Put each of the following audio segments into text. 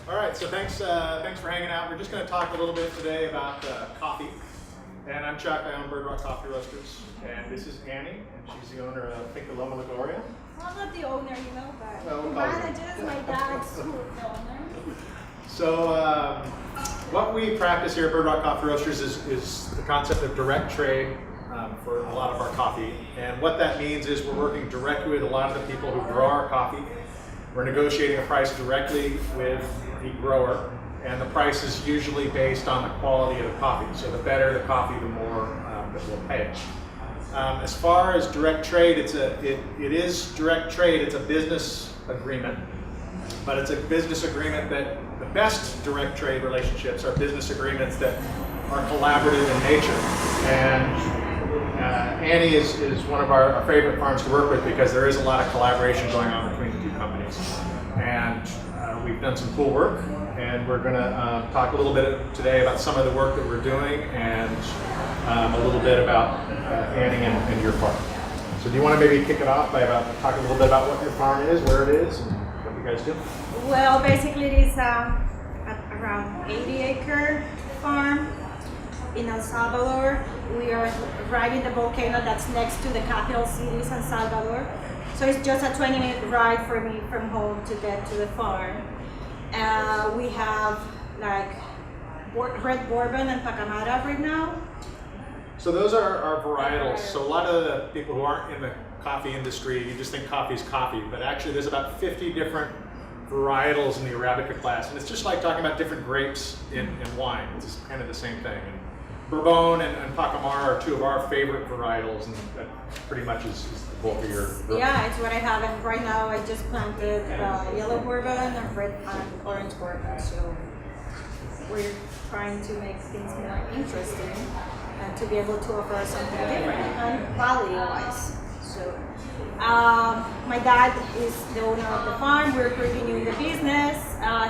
All right, so thanks for hanging out. We're just going to talk a little bit today about coffee. And I'm Chuck. I own Bird Rock Coffee Roasters. And this is Annie, and she's the owner of Think Loma La Gloria. Well, I'm not the owner, but well, the manager, my dad's the owner. So what we practice here at Bird Rock Coffee Roasters is the concept of direct trade for a lot of our coffee. And what that means is we're working directly with a lot of the people who grow our coffee. We're negotiating a price directly with the grower, and the price is usually based on the quality of the coffee. So the better the coffee, the more that we'll pay. As far as direct trade, it is direct trade. It's a business agreement, but it's a business agreement that the best direct trade relationships are business agreements that are collaborative in nature. And Annie is one of our favorite farms to work with because there is a lot of collaboration going on between the two companies. And we've done some cool work, and we're going to talk a little bit today about some of the work that we're doing and a little bit about Annie and your farm. So do you want to maybe kick it off by talk a little bit about what your farm is, where it is, and what you guys do? Well, basically it is around 80-acre farm in El Salvador. We are right in the volcano that's next to the capital city, San Salvador. So it's just a 20-minute ride for me from home to get to the farm. We have like red bourbon and pacamara right now. So those are our varietals. So a lot of the people who aren't in the coffee industry, you just think coffee is coffee, but actually there's about 50 different varietals in the Arabica class, and it's just like talking about different grapes in wine. It's just kind of the same thing. And Bourbon and Pacamara are two of our favorite varietals, and that pretty much is the bulk of your group. Yeah, it's what I have, and right now I just planted yellow bourbon and red and orange bourbon, so we're trying to make things more interesting and to be able to offer something different and quality-wise. So, my dad is the owner of the farm. We're pretty new in the business.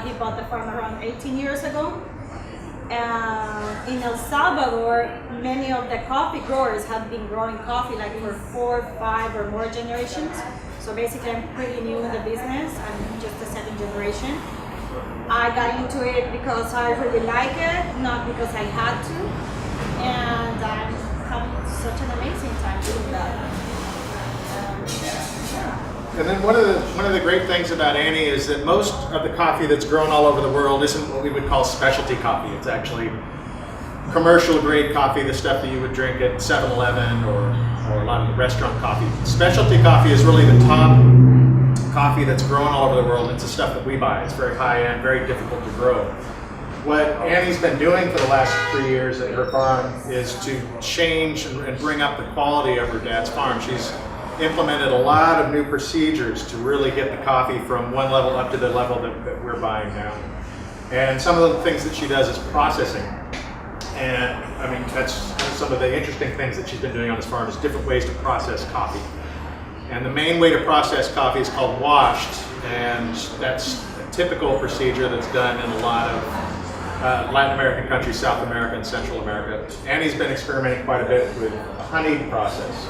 He bought the farm around 18 years ago. In El Salvador, many of the coffee growers have been growing coffee like for 4, 5 or more generations. So basically I'm pretty new in the business. I'm just the second generation. I got into it because I really like it, not because I had to. And I'm having such an amazing time doing that. And then one of the great things about Annie is that most of the coffee that's grown all over the world isn't what we would call specialty coffee. It's actually commercial grade coffee, the stuff that you would drink at 7-Eleven or a lot of the restaurant coffee. Specialty coffee is really the top coffee that's grown all over the world. It's the stuff that we buy. It's very high end, very difficult to grow. What Annie's been doing for the last 3 years at her farm is to change and bring up the quality of her dad's farm. She's implemented a lot of new procedures to really get the coffee from one level up to the level that we're buying now. And some of the things that she does is processing. And I mean, that's some of the interesting things that she's been doing on this farm is different ways to process coffee. And the main way to process coffee is called washed, and that's a typical procedure that's done in a lot of Latin American countries, South America and Central America. Annie's been experimenting quite a bit with a honeyed process.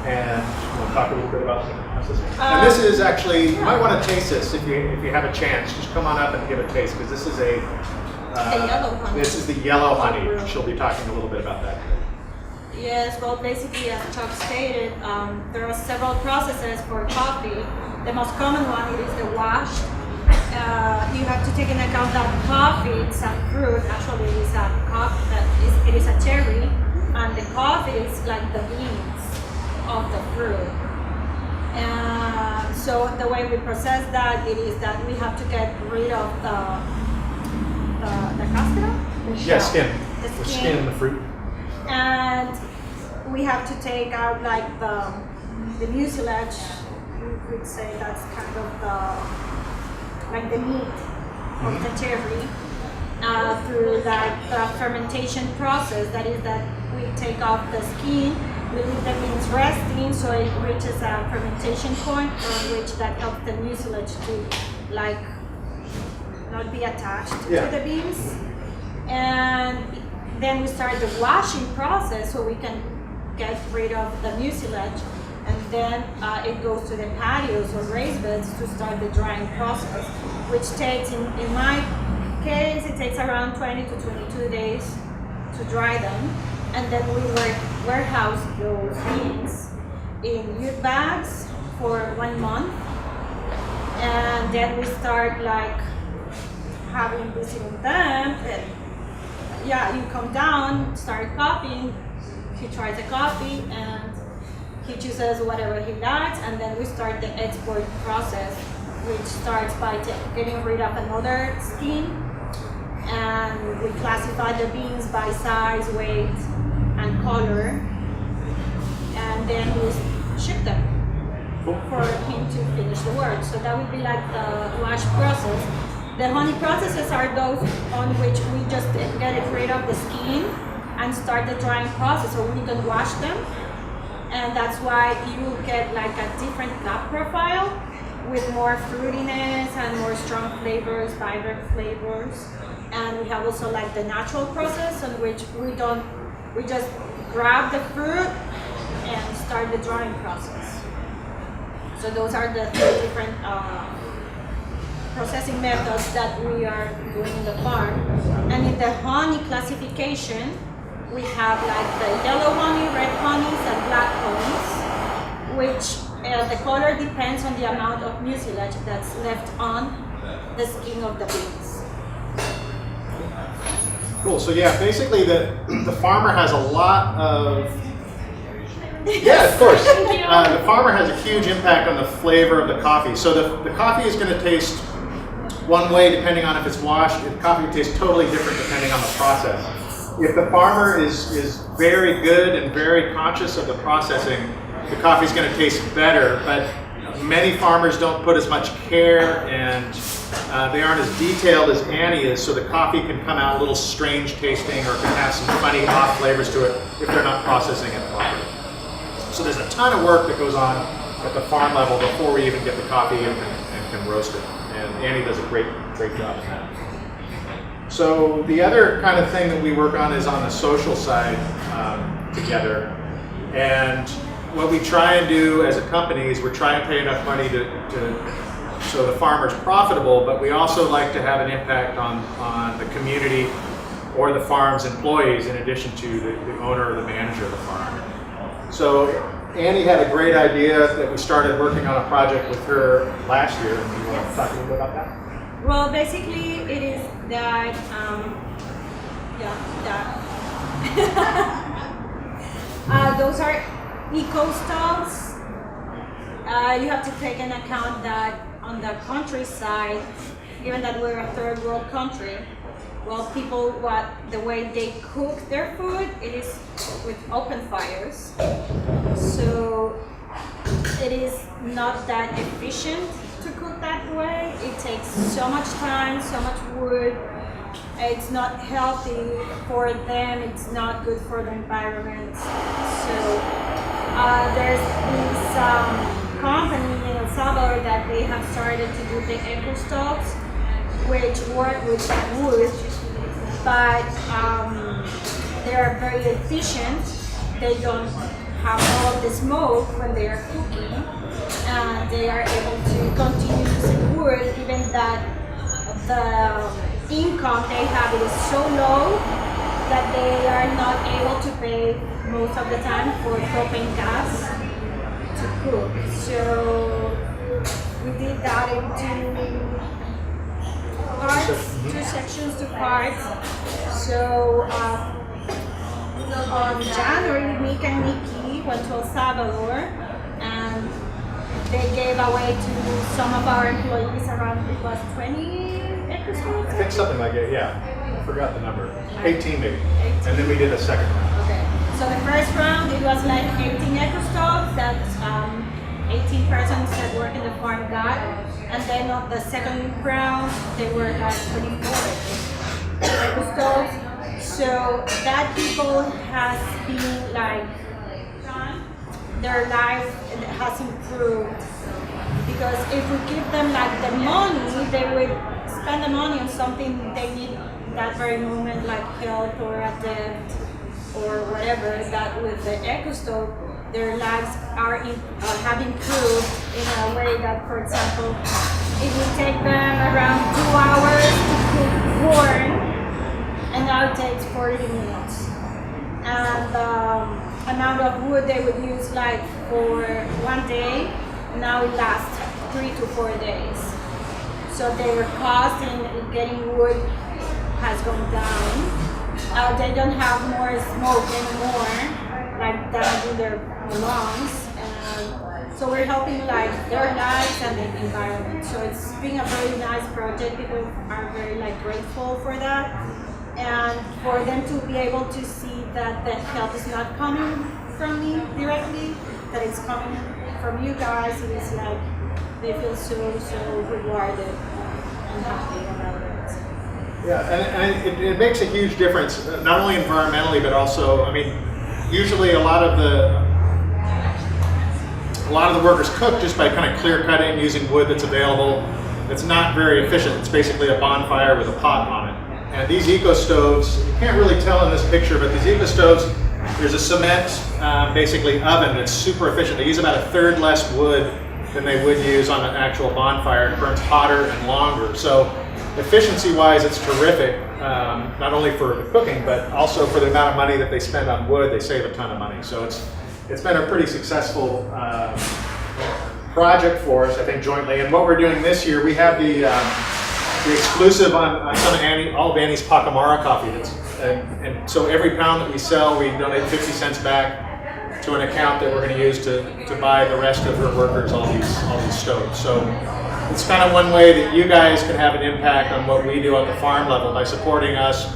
And we'll talk a little bit about the process. And this is actually, you might want to taste this if you have a chance. Just come on up and give it a taste, because this is the yellow honey. This is the yellow honey. She'll be talking a little bit about that. Yes, well, basically, as Chuck stated, there are several processes for coffee. The most common one is the wash. You have to take into account that coffee is a fruit. Actually, it is a cherry, and the coffee is like the beans of the fruit. So the way we process that, it is that we have to get rid of the cascara? Skin. The skin and the fruit. And we have to take out like the mucilage. We would say that's kind of like the meat of the cherry through that fermentation process. That is that we take off the skin. We leave the beans resting so it reaches a fermentation point on which that helps the mucilage to like not be attached to the beans. And then we start the washing process so we can get rid of the mucilage. and then it goes to the patios or raised beds to start the drying process, which takes, in my case, it takes around 20 to 22 days to dry them, and then we warehouse those beans in jute bags for 1 month, and then we start like having visiting them, and yeah, you come down, start copying, he tries a copy, and he chooses whatever he likes, and then we start the export process, which starts by getting rid of another skin, and we classify the beans by size, weight, and color, and then we ship them for him to finish the work. So that would be like the wash process. The honey processes are those on which we just get rid of the skin and start the drying process, so we can wash them. And that's why you get like a different cup profile with more fruitiness and more strong flavors, vibrant flavors. And we have also like the natural process in which we just grab the fruit and start the drying process. So those are the three different processing methods that we are doing in the farm. And in the honey classification, we have like the yellow honey, red honeys, and black honeys, which the color depends on the amount of mucilage that's left on the skin of the beans. Cool. So yeah, basically the farmer has a lot of. Yeah, of course. The farmer has a huge impact on the flavor of the coffee. So the coffee is going to taste one way depending on if it's washed. The coffee will taste totally different depending on the process. If the farmer is very good and very conscious of the processing, the coffee is going to taste better. But many farmers don't put as much care, and they aren't as detailed as Annie is, so the coffee can come out a little strange tasting or can have some funny off flavors to it if they're not processing it properly. So there's a ton of work that goes on at the farm level before we even get the coffee and can roast it. And Annie does a great job in that. So the other kind of thing that we work on is on the social side together. And what we try and do as a company is we're trying to pay enough money so the farmer's profitable, but we also like to have an impact on the community or the farm's employees in addition to the owner or the manager of the farm. So Annie had a great idea that we started working on a project with her last year. And you want to talk a little bit about that? Well, basically it is that, those are eco-stalls. You have to take into account that on the countryside, given that we're a third world country, well, people, the way they cook their food, it is with open fires. So it is not that efficient to cook that way. It takes so much time, so much wood. It's not healthy for them. It's not good for the environment. So there's this company in El Salvador that they have started to do the eco stoves, which work with wood, but they are very efficient. They don't have all of the smoke when they are cooking, and they are able to continue using wood even that the income they have is so low that they are not able to pay most of the time for propane gas to cook. So we did that into parts, two sections to parts. So on January, Nick and Nikki went to El Salvador, and they gave away to some of our employees around, it was 20 acres? I think something like it, yeah. I forgot the number. 18 maybe. 18. And then we did a second round. Okay. So the first round, it was like 18 acre stocks that 18 persons that work in the farm got. And then on the second round, they were like 24 acre stocks. So that people has been like, their life has improved, because if we give them like the money, they would spend the money on something they need that very moment, like health or a debt or whatever. That with the eco stove, their lives have improved in a way that, for example, it will take them around 2 hours to cook corn, and now it takes 40 minutes. And the amount of wood they would use like for 1 day, now it lasts 3 to 4 days. So their cost in getting wood has gone down. They don't have more smoke anymore, like that in their lungs. So we're helping like their lives and the environment. So it's been a very nice project. People are very like grateful for that, and for them to be able to see that the help is not coming from me directly, that it's coming from you guys. It is like they feel so rewarded and happy about it. Yeah, and it makes a huge difference, not only environmentally, but also, I mean, usually a lot of the workers cook just by kind of clear cutting, using wood that's available. It's not very efficient. It's basically a bonfire with a pot on it. And these eco stoves, you can't really tell in this picture, but these eco stoves, there's a cement, basically oven that's super efficient. They use about 1/3 less wood than they would use on an actual bonfire. It burns hotter and longer. So efficiency-wise, it's terrific, not only for the cooking, but also for the amount of money that they spend on wood. They save a ton of money. So it's been a pretty successful project for us, I think, jointly. And what we're doing this year, we have the exclusive on some of all of Annie's Pacamara coffee. And so every pound that we sell, we donate 50 cents back to an account that we're going to use to buy the rest of her workers all these stoves. So it's kind of one way that you guys can have an impact on what we do at the farm level by supporting us.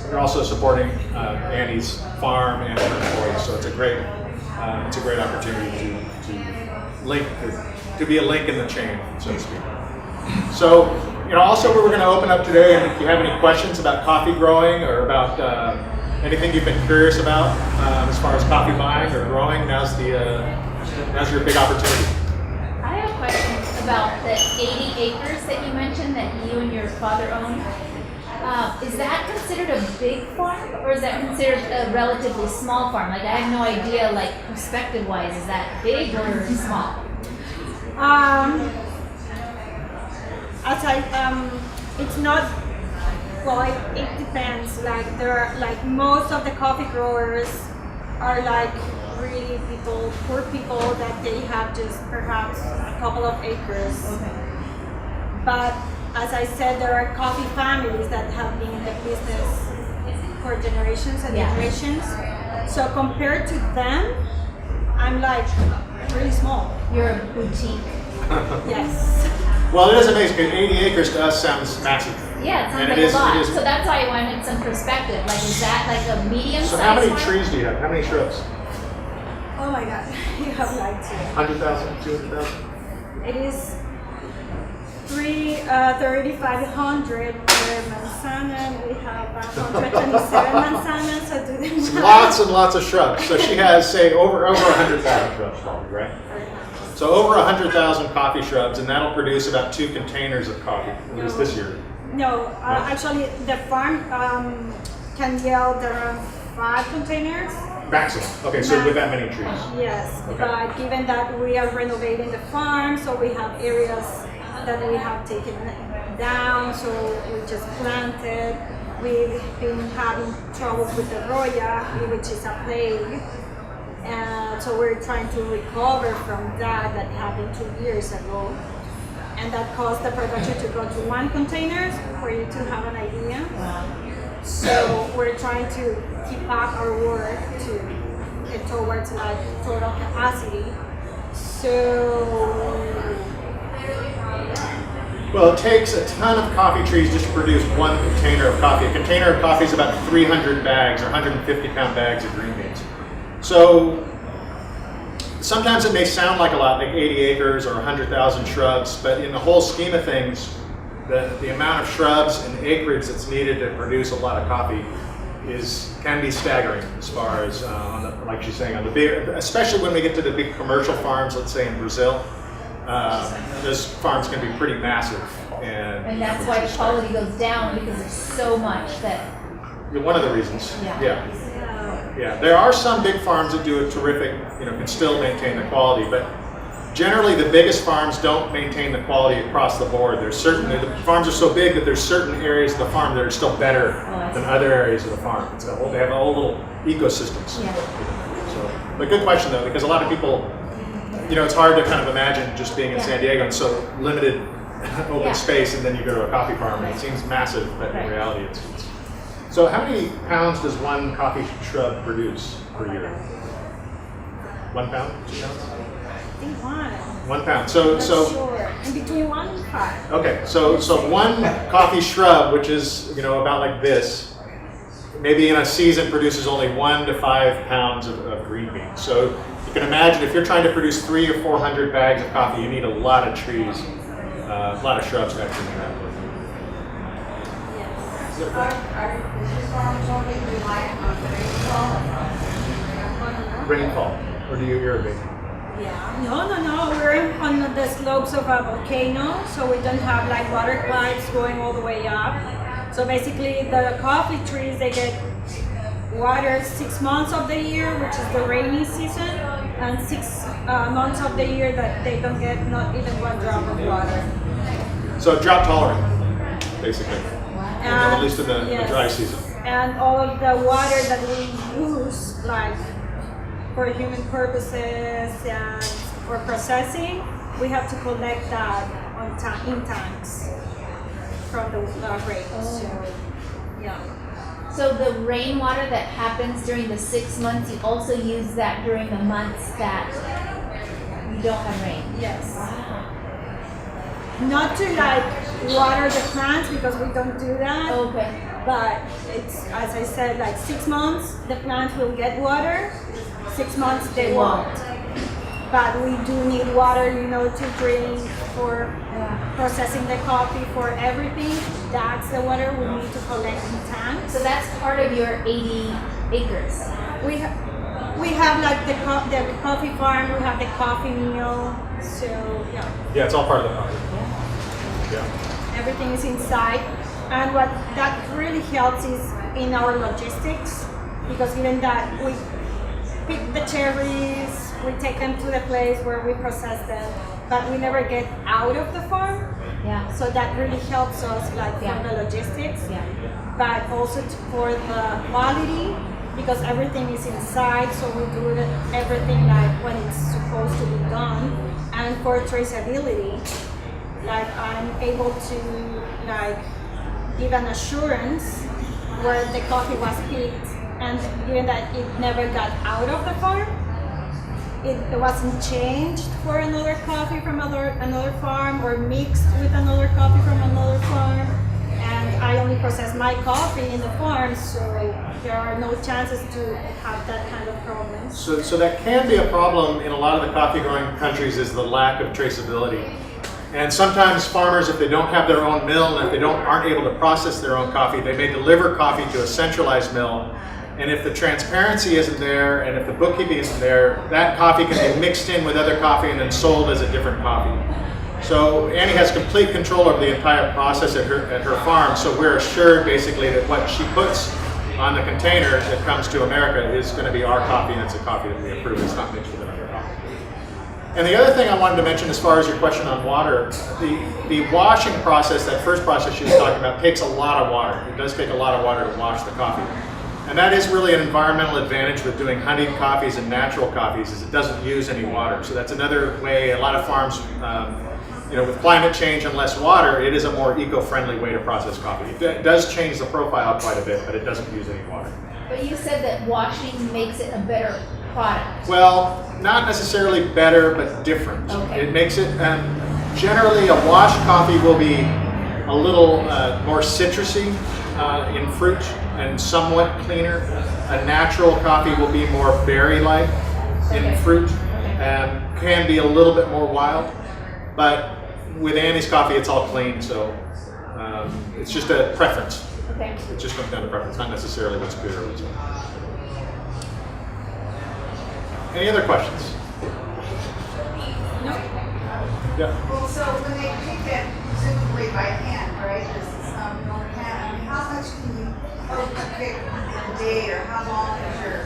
You're also supporting Annie's farm and her employees. So it's a great opportunity to be a link in the chain, so to speak. So, also we're going to open up today, and if you have any questions about coffee growing or about anything you've been curious about as far as coffee buying or growing, now's your big opportunity. I have a question about the 80 acres that you mentioned that you and your father own. Is that considered a big farm, or is that considered a relatively small farm? Like, I have no idea, like, perspective-wise, is that big or small? It's not, well, it depends. Like, there are, like, most of the coffee growers are like really poor people that they have just perhaps a couple of acres. Okay. But as I said, there are coffee families that have been in the business for generations and generations. So compared to them, I'm like really small. You're a boutique. Yes. Well, it is amazing. 80 acres to us sounds massive. Yeah, it sounds like a lot. So that's why I wanted some perspective. Like, is that like a medium-sized So how many farm? trees do you have? How many shrubs? Oh my God, you have like 100,000, 200,000? It is 3,500 per manzana, and we have 127 manzanas, so do them. Lots and lots of shrubs. So she has, say, over 100,000 shrubs, probably, right? So over 100,000 coffee shrubs, and that'll produce about 2 containers of coffee, at least this year. No, actually, the farm can yield around 5 containers. Maximum. Okay, so with that many trees. Yes, Okay. but given that we are renovating the farm, so we have areas that we have taken down, so we just planted. We've been having trouble with the roya, which is a plague. And so we're trying to recover from that happened 2 years ago. And that caused the production to go to 1 container for you to have an idea. So we're trying to keep up our work to get towards like total capacity. Well, it takes a ton of coffee trees just to produce 1 container of coffee. A container of coffee is about 300 bags or 150-pound bags of green beans. So sometimes it may sound like a lot, like 80 acres or 100,000 shrubs, but in the whole scheme of things, the amount of shrubs and acreage that's needed to produce a lot of coffee can be staggering as far as, like she's saying, on the big, especially when we get to the big commercial farms, let's say in Brazil. Those farms can be pretty massive. And that's why the quality goes down, because there's so much that... One of the reasons. Yeah. Yeah. Yeah, there are some big farms that do a terrific, can still maintain the quality, but generally the biggest farms don't maintain the quality across the board. The farms are so big that there's certain areas of the farm that are still better than other areas of the farm. They have all little ecosystems. Yeah. So, but good question though, because a lot of people, it's hard to kind of imagine just being in San Diego and so limited open space, and then you go to a coffee farm and it seems massive, but in reality it's. So how many pounds does one coffee shrub produce per year? 1 pound? 2 pounds? I think 1. 1 pound. So Sure. In between 1 and 5. okay. So one coffee shrub, which is about like this, maybe in a season produces only 1 to 5 pounds of green beans. So you can imagine if you're trying to produce 300 or 400 bags of coffee, you need a lot of trees, a lot of shrubs to actually make that work. Are your farms only reliant on Rainfall, or do you irrigate? Yeah. No. We're on the slopes of a volcano, so we don't have like water pipes going all the way up. So basically, the coffee trees, they get water 6 months of the year, which is the rainy season, and 6 months of the year that they don't get not even 1 drop of water. So drought tolerant, basically. At least in the dry season. And all of the water that we use, like for human purposes and for processing, we have to collect that in tanks from the rain. So, yeah. So the rainwater that happens during the 6 months, you also use that during the months that you don't have rain? Yes. Not to like water the plants because we don't do that. Okay. But it's, as I said, like 6 months the plants will get water, 6 months they won't. But we do need water, to drink, for processing the coffee, for everything. That's the water we need to collect in tanks. So that's part of your 80 acres. We have like the coffee farm, we have the coffee mill, so yeah. Yeah, it's all part of the project. Yeah. Everything is inside, and what that really helps is in our logistics, because given that we pick the cherries, we take them to the place where we process them, but we never get out of the farm. Yeah. So that really helps us, like for the logistics, but also for the quality, because everything is inside, so we do everything like when it's supposed to be done, and for traceability. Like I'm able to like give an assurance where the coffee was picked, and given that it never got out of the farm, it wasn't changed for another coffee from another farm or mixed with another coffee from another farm, and I only process my coffee in the farm, so there are no chances to have that kind of problem. So that can be a problem in a lot of the coffee growing countries, is the lack of traceability. And sometimes farmers, if they don't have their own mill and if they aren't able to process their own coffee, they may deliver coffee to a centralized mill. And if the transparency isn't there and if the bookkeeping isn't there, that coffee can be mixed in with other coffee and then sold as a different coffee. So Anny has complete control over the entire process at her farm. So we're assured basically that what she puts on the container that comes to America is going to be our coffee, and it's a coffee that we approve. It's not mixed with another coffee. And the other thing I wanted to mention as far as your question on water, the washing process, that first process she was talking about, takes a lot of water. It does take a lot of water to wash the coffee. And that is really an environmental advantage with doing honeyed coffees and natural coffees, is it doesn't use any water. So that's another way a lot of farms, with climate change and less water, it is a more eco-friendly way to process coffee. It does change the profile quite a bit, but it doesn't use any water. But you said that washing makes it a better product. Well, not necessarily better, but different. Okay. It makes it, generally a washed coffee will be a little more citrusy in fruit and somewhat cleaner. A natural coffee will be more berry-like in fruit and can be a little bit more wild. But with Annie's coffee, it's all clean, so it's just a preference. Okay. It just comes down to preference, not necessarily what's good or what's bad. Any other questions? No. Yeah. Well, so when they pick it presumably by hand, right? This is normal hand. I mean, how much can you pick a day, or how long is your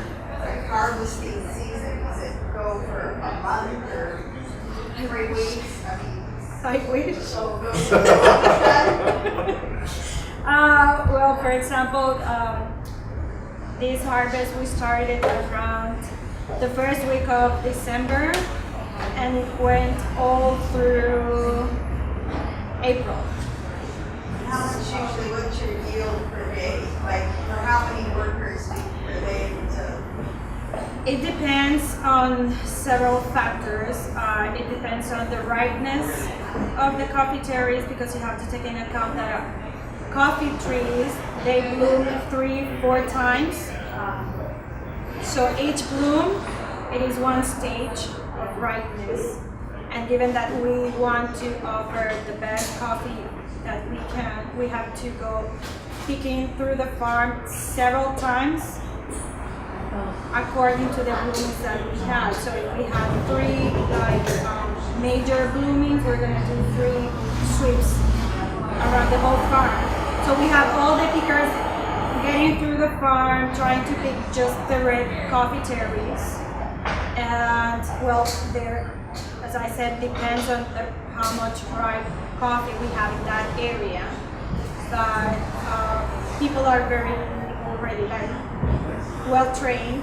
harvesting season? Does it go for a month or 3 weeks? I mean, 5 weeks. so Well, for example, this harvest we started around the first week of December and it went all through April. how much usually, what's your yield per day? Like, for how many workers are they able to? It depends on several factors. It depends on the ripeness of the coffee cherries because you have to take into account that coffee trees, they bloom 3-4 times. So each bloom, it is one stage of ripeness. And given that we want to offer the best coffee that we can, we have to go picking through the farm several times according to the bloomings that we have. So if we have 3 major bloomings, we're gonna do 3 sweeps around the whole farm. So we have all the pickers getting through the farm, trying to pick just the red coffee cherries. And well, there, as I said, depends on how much ripe coffee we have in that area. But people are very already well trained,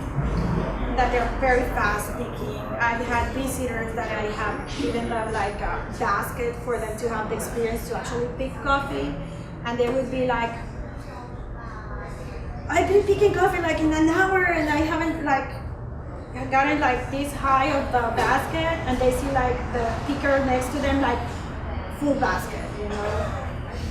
that they're very fast picking. I've had visitors that I have given them like a basket for them to have the experience to actually pick coffee, and they would be like, I've been picking coffee like in an hour and I haven't like gotten like this high of the basket, and they see like the picker next to them like full basket, you know.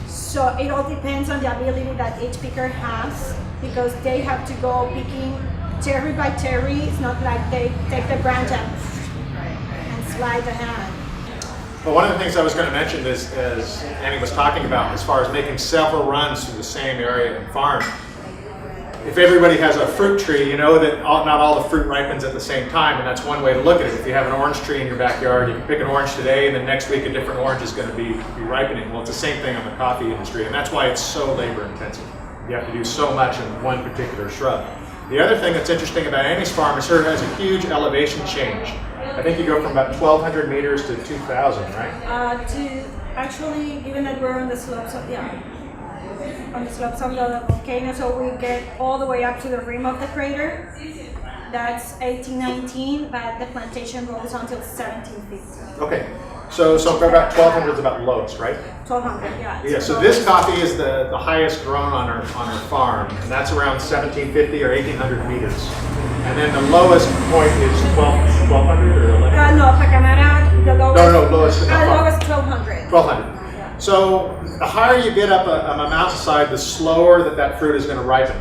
So it all depends on the ability that each picker has, because they have to go picking cherry by cherry. It's not like they take the branch and slide the hand. Well, one of the things I was going to mention is, as Annie was talking about, as far as making several runs through the same area and farm, if everybody has a fruit tree, you know that not all the fruit ripens at the same time, and that's one way to look at it. If you have an orange tree in your backyard, you can pick an orange today, and then next week a different orange is going to be ripening. Well, it's the same thing on the coffee industry, and that's why it's so labor intensive. You have to do so much in one particular shrub. The other thing that's interesting about Annie's farm is her has a huge elevation change. I think you go from about 1,200 meters to 2,000, right? To actually, given that we're on the slopes of the volcano, so we get all the way up to the rim of the crater. That's 1819, but the plantation goes until 1750. Okay, so about 1,200 is about the lowest, right? 1200, yeah. Yeah, so this coffee is the highest grown on our farm, and that's around 1,750 or 1,800 meters. And then the lowest point is 1,200 or 1,100? No, Pacamara, the lowest. No, lowest. Lowest 1200. 1,200. So the higher you get up a mountainside, the slower that fruit is going to ripen.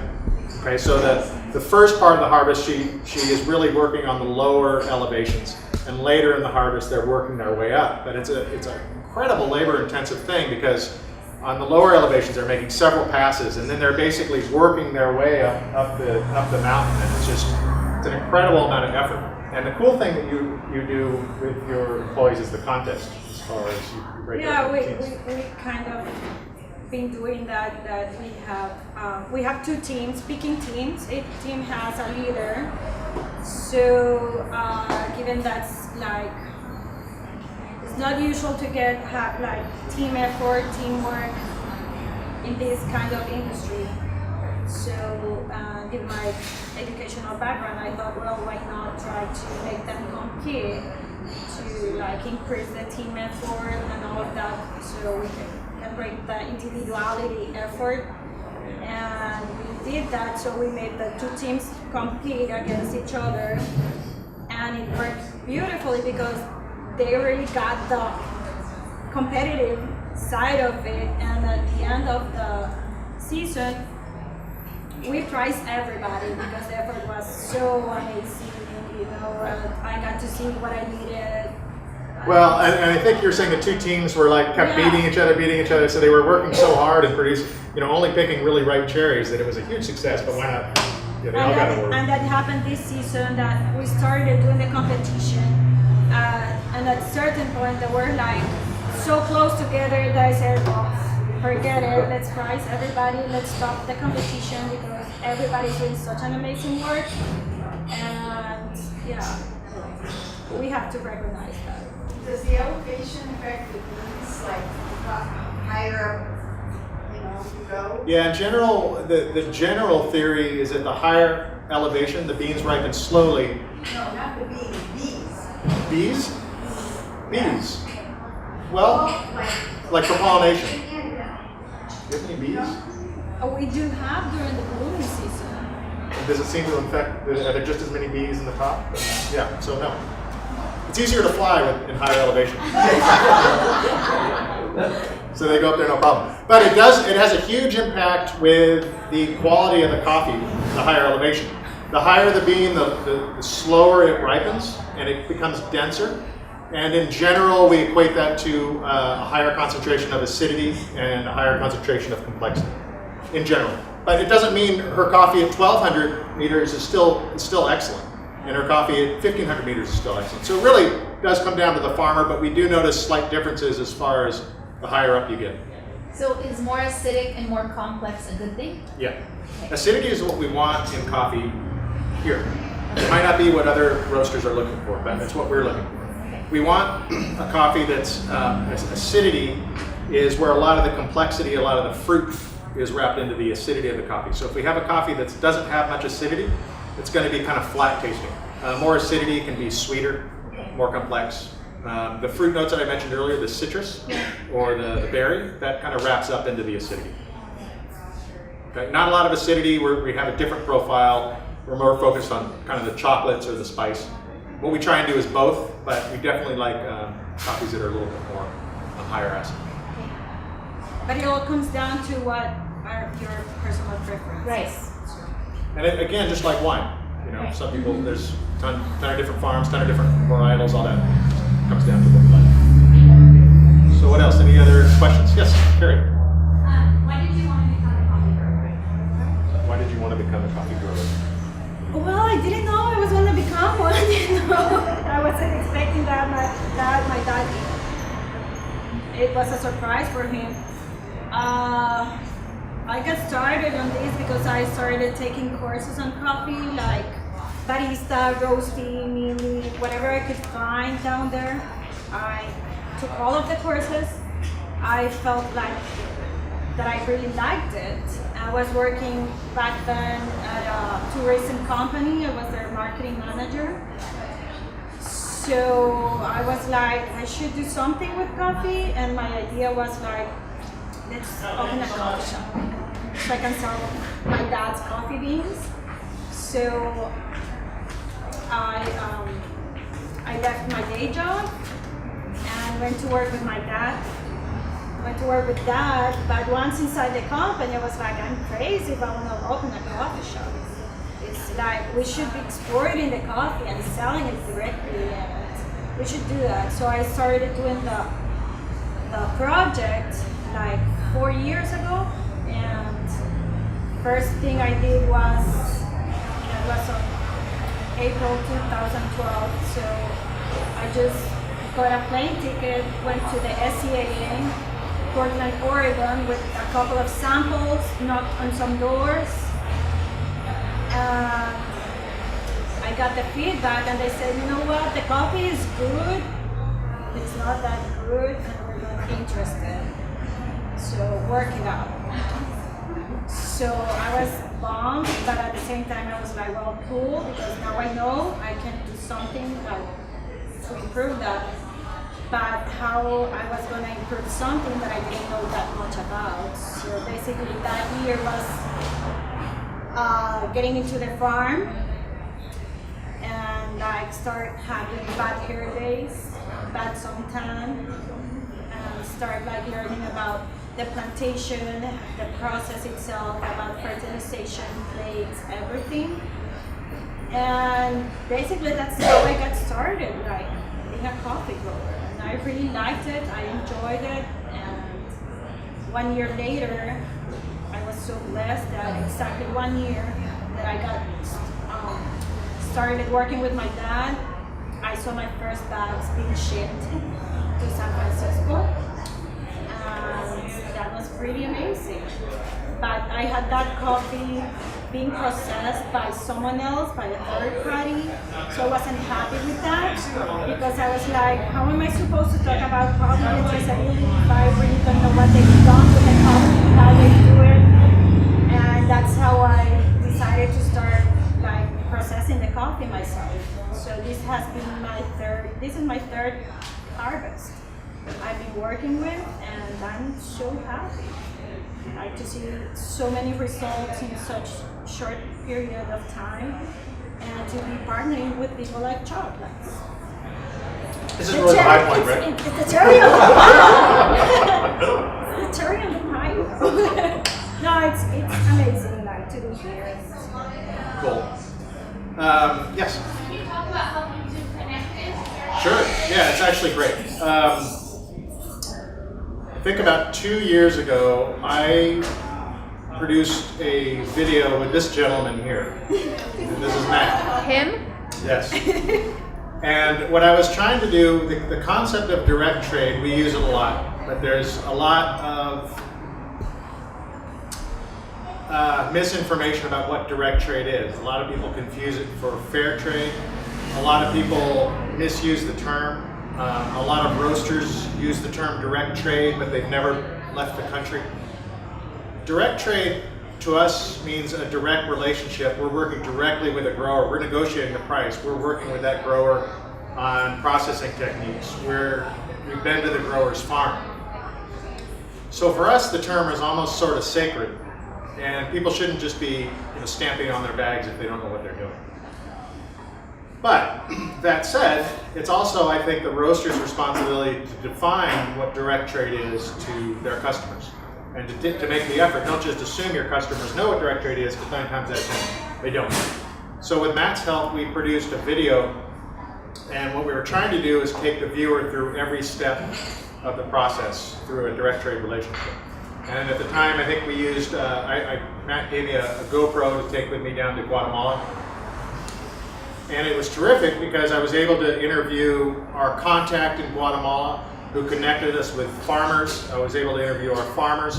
Okay, so the first part of the harvest, she is really working on the lower elevations, and later in the harvest, they're working their way up. But it's an incredible labor-intensive thing, because on the lower elevations, they're making several passes, and then they're basically working their way up the mountain, and it's an incredible amount of effort. And the cool thing that you do with your employees is the contest, as far as you break up Yeah, teams. we kind of been doing that we have 2 teams, picking teams. Each team has a leader. So given that's like, it's not usual to have like team effort, teamwork in this kind of industry. So given my educational background, I thought, well, why not try to make them compete to like increase the team effort and all of that, so we can break the individuality effort. And we did that, so we made the 2 teams compete against each other, and it worked beautifully because they really got the competitive side of it. And at the end of the season, we prized everybody because the effort was so amazing. You know, I got to see what I needed. Well, and I think you're saying the 2 teams were kept beating each other, so they were working so hard and producing, only picking really ripe cherries, that it was a huge success. But why not? Yeah, they all got to work. And that happened this season, that we started doing the competition, and at a certain point they were like so close together that I said, well, forget it, let's prize everybody, let's stop the competition because everybody's doing such an amazing work. And Yeah, we have to recognize that. Does the elevation affect the bees, like higher up, you go? Yeah, in general, the general theory is that the higher elevation, the beans ripen slowly. No, not the bees, bees. Bees? Bees. Well, like for pollination. Do you have any bees? We do have during the blooming season. Does it seem to infect, are there just as many bees in the top? Yeah, so no. It's easier to fly in higher elevation. So they go up there no problem. But it has a huge impact with the quality of the coffee, the higher elevation. The higher the bean, the slower it ripens and it becomes denser. And in general, we equate that to a higher concentration of acidity and a higher concentration of complexity, in general. But it doesn't mean her coffee at 1,200 meters is still excellent, and her coffee at 1,500 meters is still excellent. So it really does come down to the farmer, but we do notice slight differences as far as the higher up you get. So is more acidic and more complex a good thing? Yeah. Acidity is what we want in coffee here. It might not be what other roasters are looking for, but it's what we're looking for. We want a coffee that's acidity is where a lot of the complexity, a lot of the fruit is wrapped into the acidity of the coffee. So if we have a coffee that doesn't have much acidity, it's going to be kind of flat tasting. More acidity can be sweeter, more complex. The fruit notes that I mentioned earlier, the citrus or the berry, that kind of wraps up into the acidity. Okay, not a lot of acidity. We have a different profile. We're more focused on kind of the chocolates or the spice. What we try and do is both, but we definitely like coffees that are a little bit more on higher acid. But it all comes down to what are your personal preferences. Right. And again, just like wine, some people, there's a ton of different farms, ton of different varietals, all that comes down to what we like. So what else? Any other questions? Yes, Carrie. Why did you want to become a coffee grower? Why did you want to become a coffee grower? Well, I didn't know I was going to become one. I wasn't expecting that. My dad, it was a surprise for him. I got started on this because I started taking courses on coffee, like barista, roasting, milling, whatever I could find down there. I took all of the courses. I felt like that I really liked it. I was working back then at a tourism company. I was their marketing manager. So I was like, I should do something with coffee, and my idea was like, let's open a coffee shop so I can sell my dad's coffee beans. So I left my day job and went to work with my dad. But once inside the company, I was like, I'm crazy if I want to open a coffee shop. It's like we should be exporting the coffee and selling it directly, and we should do that. So I started doing the project like 4 years ago, and first thing I did was, it was on April 2012, so I just got a plane ticket, went to the SCAA, Portland, Oregon, with a couple of samples, knocked on some doors. I got the feedback and they said, you know what, the coffee is good, it's not that good, and we're not interested. So work it out. So I was bummed, but at the same time I was like, well, cool, because now I know I can do something to improve that. But how I was going to improve something that I didn't know that much about. So basically that year was getting into the farm and like start having bad hair days, bad suntan, and start like learning about the plantation, the process itself, about fertilization, plagues, everything. And basically that's how I got started, like being a coffee grower. I really liked it, I enjoyed it, and 1 year later, I was so blessed that exactly 1 year that I got started working with my dad, I saw my first bags being shipped to San Francisco, and that was pretty amazing. But I had that coffee being processed by someone else, by a third party, so I wasn't happy with that because I was like, how am I supposed to talk about coffee and traceability if I really don't know what they've done with the coffee, how they do it? And that's how I decided to start like processing the coffee myself. So this has been this is my third harvest I've been working with, and I'm so happy. Like to see so many results in such short period of time, and to be partnering with people like Chuck. This is really the high point, right? It's the cherry on the pie. It's the cherry on the pie. No, it's amazing like to be here. Cool. Yes. Can you talk about helping to connect this? Sure. Yeah, it's actually great. I think about 2 years ago, I produced a video with this gentleman here. This is Matt. Him? Yes. And what I was trying to do, the concept of direct trade, we use it a lot, but there's a lot of misinformation about what direct trade is. A lot of people confuse it for fair trade. A lot of people misuse the term. A lot of roasters use the term direct trade, but they've never left the country. Direct trade to us means a direct relationship. We're working directly with a grower. We're negotiating the price. We're working with that grower on processing techniques. We've been to the grower's farm. So for us, the term is almost sort of sacred, and people shouldn't just be stamping on their bags if they don't know what they're doing. But that said, it's also, I think, the roaster's responsibility to define what direct trade is to their customers, and to make the effort. Don't just assume your customers know what direct trade is, because 9 times out of 10, they don't. So with Matt's help, we produced a video, and what we were trying to do is take the viewer through every step of the process through a direct trade relationship. And at the time, I think we used, Matt gave me a GoPro to take with me down to Guatemala. And it was terrific because I was able to interview our contact in Guatemala who connected us with farmers. I was able to interview our farmers.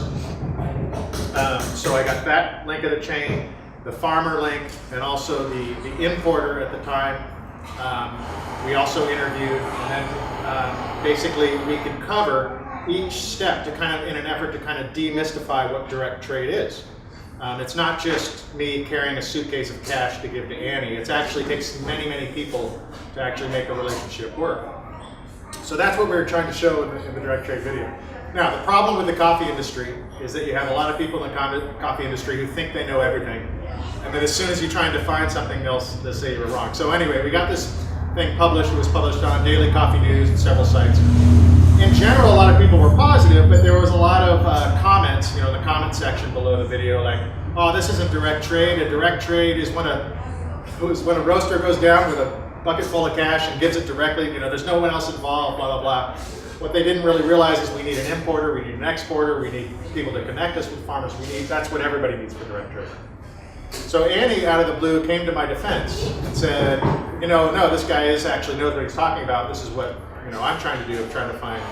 So I got that link of the chain, the farmer link, and also the importer at the time. We also interviewed, and then basically we could cover each step to in an effort to demystify what direct trade is. It's not just me carrying a suitcase of cash to give to Annie. It actually takes many, many people to actually make a relationship work. So that's what we were trying to show in the direct trade video. Now, the problem with the coffee industry is that you have a lot of people in the coffee industry who think they know everything. And then as soon as you try and define something, they'll say you were wrong. So anyway, we got this thing published. It was published on Daily Coffee News and several sites. In general, a lot of people were positive, but there was a lot of comments, in the comment section below the video, like, oh, this isn't direct trade. A direct trade is when a roaster goes down with a bucket full of cash and gives it directly. There's no one else involved, blah, blah, blah. What they didn't really realize is we need an importer, we need an exporter, we need people to connect us with farmers. That's what everybody needs for direct trade. So Annie, out of the blue, came to my defense and said, no, this guy actually knows what he's talking about. This is what I'm trying to do. I'm trying to find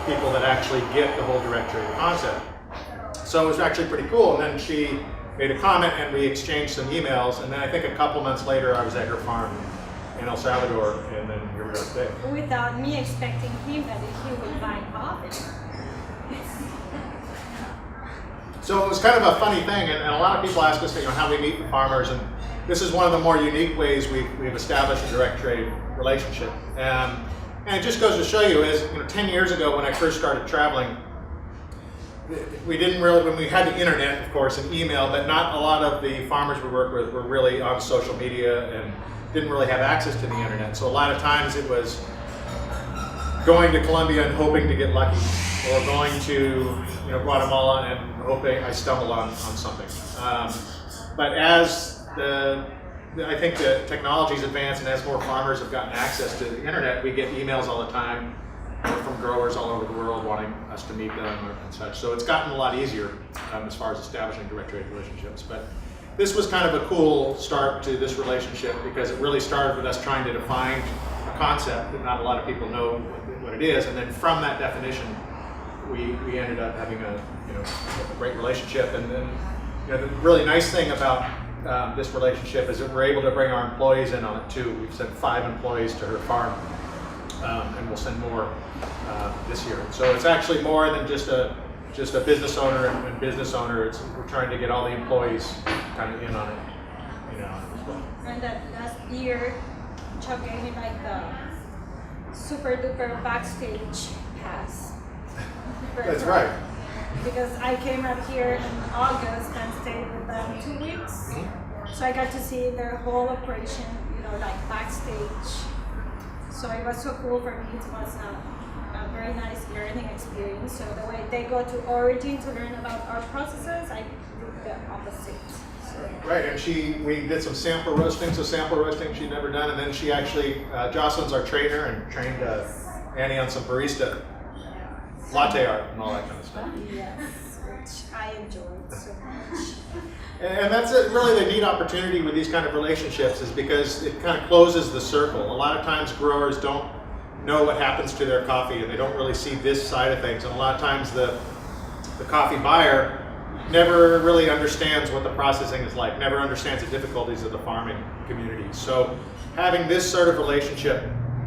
people that actually get the whole direct trade concept. So it was actually pretty cool. And then she made a comment, and we exchanged some emails. And then I think a couple months later, I was at her farm in El Salvador, and then here we are today. Without me expecting him that he would buy coffee. So it was kind of a funny thing, and a lot of people ask us, how we meet the farmers, and this is one of the more unique ways we've established a direct trade relationship. And it just goes to show you, 10 years ago when I first started traveling, we didn't really, when we had the internet, of course, and email, but not a lot of the farmers we worked with were really on social media and didn't really have access to the internet. So a lot of times it was going to Colombia and hoping to get lucky, or going to Guatemala and hoping I stumble on something. But as I think the technology's advanced, and as more farmers have gotten access to the internet, we get emails all the time from growers all over the world wanting us to meet them and such. So it's gotten a lot easier as far as establishing direct trade relationships. But this was kind of a cool start to this relationship, because it really started with us trying to define a concept that not a lot of people know what it is, and then from that definition, we ended up having a great relationship. And then the really nice thing about this relationship is that we're able to bring our employees in on it too. We've sent 5 employees to her farm, and we'll send more this year. So it's actually more than just a business owner and business owner. We're trying to get all the employees kind of in on it, as well. And that last year, Chuck gave me like the super duper backstage pass. That's right. Because I came up here in August and stayed with them 2 weeks. So I got to see their whole operation, like backstage. So it was so cool for me. It was a very nice learning experience. So the way they go to Origin to learn about our processes, I did the opposite. Right, and we did some sample roasting she'd never done, and then she actually, Jocelyn's our trainer, and trained Annie on some barista latte art and all that kind of stuff. Yes, which I enjoyed so much. And that's really the neat opportunity with these kind of relationships, is because it kind of closes the circle. A lot of times growers don't know what happens to their coffee, and they don't really see this side of things, and a lot of times the coffee buyer never really understands what the processing is like, never understands the difficulties of the farming community. So having this sort of relationship,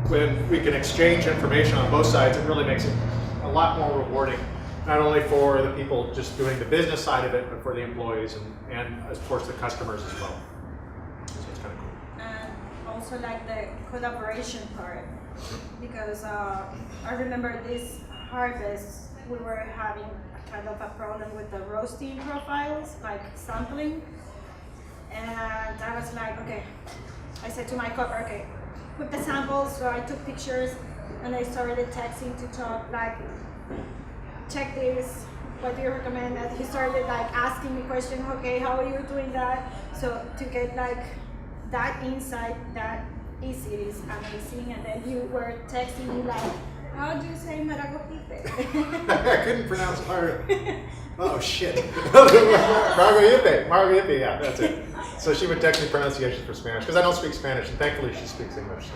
when we can exchange information on both sides, it really makes it a lot more rewarding, not only for the people just doing the business side of it, but for the employees and of course the customers as well. So it's kind of cool. And also like the collaboration part, because I remember this harvest, we were having kind of a problem with the roasting profiles, like sampling. And I was like, okay, I said to my copper, okay, put the samples. So I took pictures and I started texting to Chuck, like, check this, what do you recommend? And he started like asking me questions, okay, how are you doing that? So to get like that insight, that easy is amazing. And then you were texting me like, how do you say Maragogipe? I couldn't pronounce oh shit. Maragogipe, yeah, that's it. So she would text me pronunciation for Spanish, because I don't speak Spanish, and thankfully she speaks English, so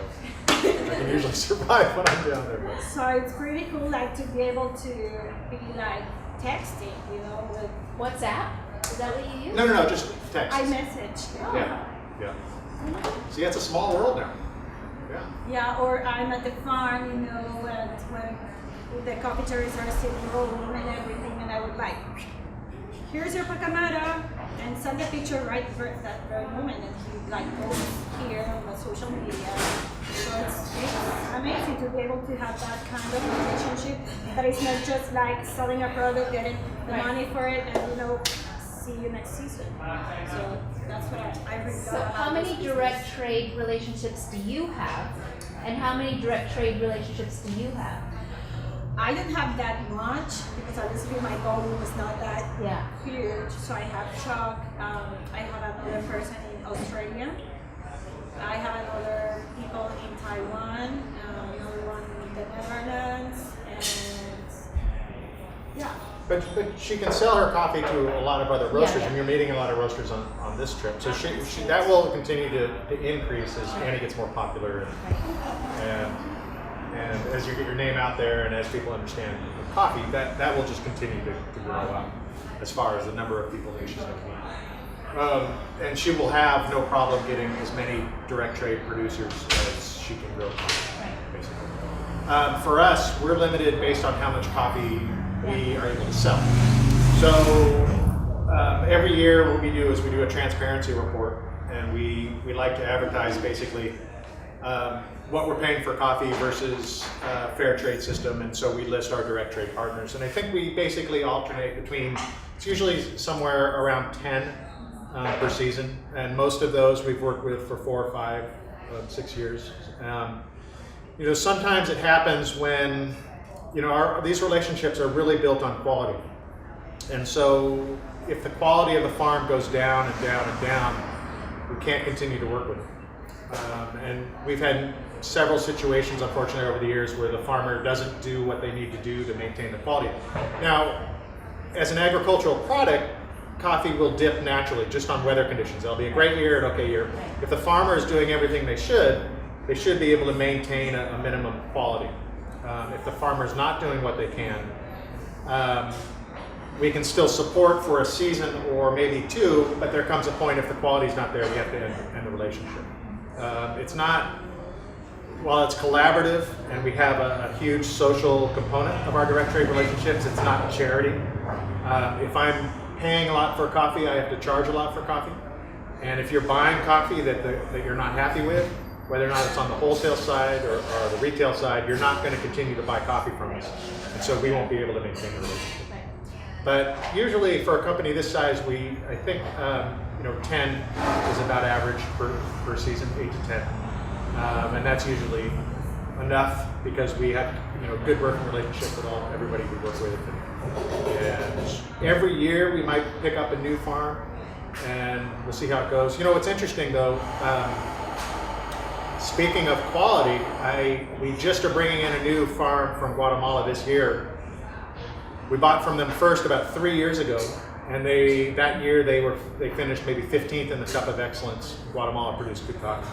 I can usually survive when I'm down there. So it's pretty cool, like, to be able to be like texting, with WhatsApp? Is that what you use? No, just text. iMessage. Yeah. See, it's a small world now. Yeah. Yeah, or I'm at the farm, and when the coffee cherries are still rolling and everything, and I would like, here's your pacamara, and send a picture right for that very moment, and he like posts here on the social media. So it's amazing to be able to have that kind of relationship, that it's not just like selling a product, getting the money for it, and see you next season. So that's what I really love. So how many direct trade relationships do you have? And how many direct trade relationships do you have? I didn't have that much, because obviously my volume was not that huge. So I have Chuck, I have another person in Australia, I have another people in Taiwan, another one in the Netherlands, and yeah. But she can sell her coffee to a lot of other roasters, Yeah. and you're meeting a lot of roasters on this trip. So she that will continue to increase as Annie gets more popular, and as you get your name out there, and as people understand coffee, that will just continue to grow up as far as the number of people that she's going to meet. And she will have no problem getting as many direct trade producers as she can grow coffee, basically. For us, we're limited based on how much coffee we are able to sell. So every year what we do is we do a transparency report, and we like to advertise basically what we're paying for coffee versus fair trade system, and so we list our direct trade partners. And I think we basically alternate between, it's usually somewhere around 10 per season, and most of those we've worked with for 4 or 5, 6 years. Sometimes it happens when these relationships are really built on quality, and so if the quality of the farm goes down and down and down, we can't continue to work with them. And we've had several situations, unfortunately, over the years where the farmer doesn't do what they need to do to maintain the quality. Now, as an agricultural product, coffee will dip naturally just on weather conditions. There'll be a great year and okay year. If the farmer is doing everything they should be able to maintain a minimum quality. If the farmer is not doing what they can, we can still support for a season or maybe two, but there comes a point if the quality's not there, we have to end the relationship. It's not, while it's collaborative and we have a huge social component of our direct trade relationships, it's not a charity. If I'm paying a lot for coffee, I have to charge a lot for coffee. And if you're buying coffee that you're not happy with, whether or not it's on the wholesale side or the retail side, you're not going to continue to buy coffee from us. And so we won't be able to maintain the relationship. But usually for a company this size, I think 10 is about average per season, 8 to 10. And that's usually enough because we have good working relationship with everybody we work with. And every year we might pick up a new farm and we'll see how it goes. What's interesting though, speaking of quality, we just are bringing in a new farm from Guatemala this year. We bought from them first about 3 years ago, and that year they finished maybe 15th in the Cup of Excellence. Guatemala produced good coffee,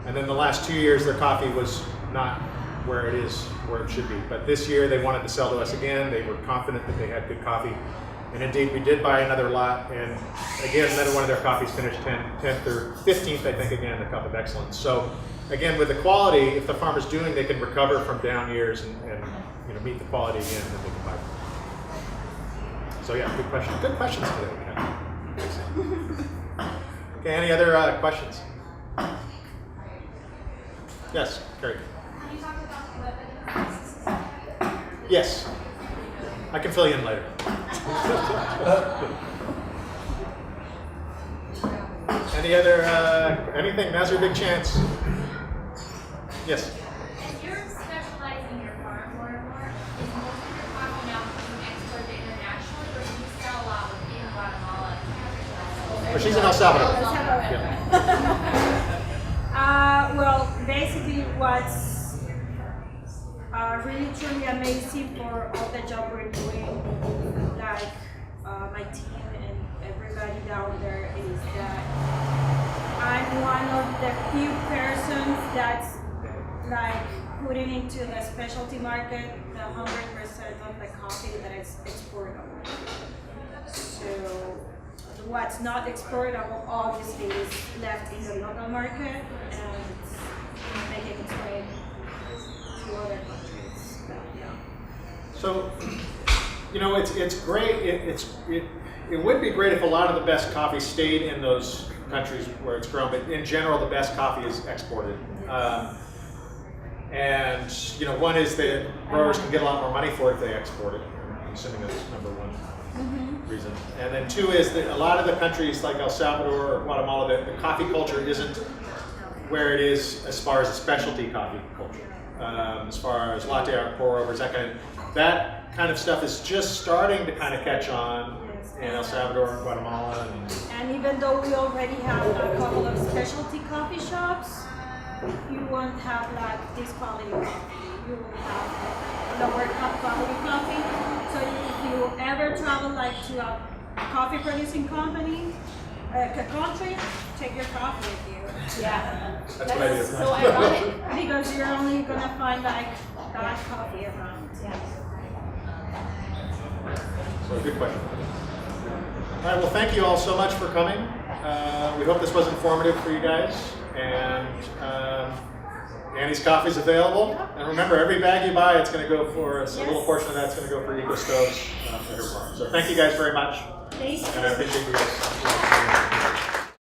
and then the last 2 years their coffee was not where it should be. But this year they wanted to sell to us again. They were confident that they had good coffee, and indeed we did buy another lot. And again, another one of their coffees finished 10th or 15th, I think, again in the Cup of Excellence. So again, with the quality, if the farmer's doing, they can recover from down years and meet the quality again, and then they can buy. So yeah, good question. Good questions today. Okay, any other questions? Yes, Carrie. Can you talk about the benefits? Yes. I can fill you in later. Any other, anything? Now's your big chance. Yes. As you're specializing your farm more and more, is most of your coffee now being exported internationally, or do you sell a lot within Guatemala? Well, she's in El Salvador. Well, basically what's really truly amazing for all the job we're doing, like my team and everybody down there, is that I'm one of the few persons that's like putting into the specialty market the 100% of the coffee that is exportable. So what's not exportable obviously is left in the local market and making its way to other countries. But, yeah. So, it's great. It would be great if a lot of the best coffee stayed in those countries where it's grown, but in general, the best coffee is exported. And one is that growers can get a lot more money for it if they export it. I'm assuming that's number one reason. And then two is that a lot of the countries like El Salvador or Guatemala, the coffee culture isn't where it is as far as a specialty coffee culture. As far as latte art, pour overs, that kind of stuff is just starting to kind of catch on in El Salvador and Guatemala. And even though we already have a couple of specialty coffee shops, you won't have like this quality coffee. You will have lower quality coffee. So if you ever travel like to a coffee producing company, a country, take your coffee with you. Yeah. That's what I do. So ironic. Because you're only gonna find like that coffee around. Yeah. So good question. All right, well, thank you all so much for coming. We hope this was informative for you guys. And Annie's coffee is available. And remember, every bag you buy, it's going to go for, a little portion of that's going to go for Eco Stoves at her farm. So thank you guys very much. Thank you. And I appreciate you guys.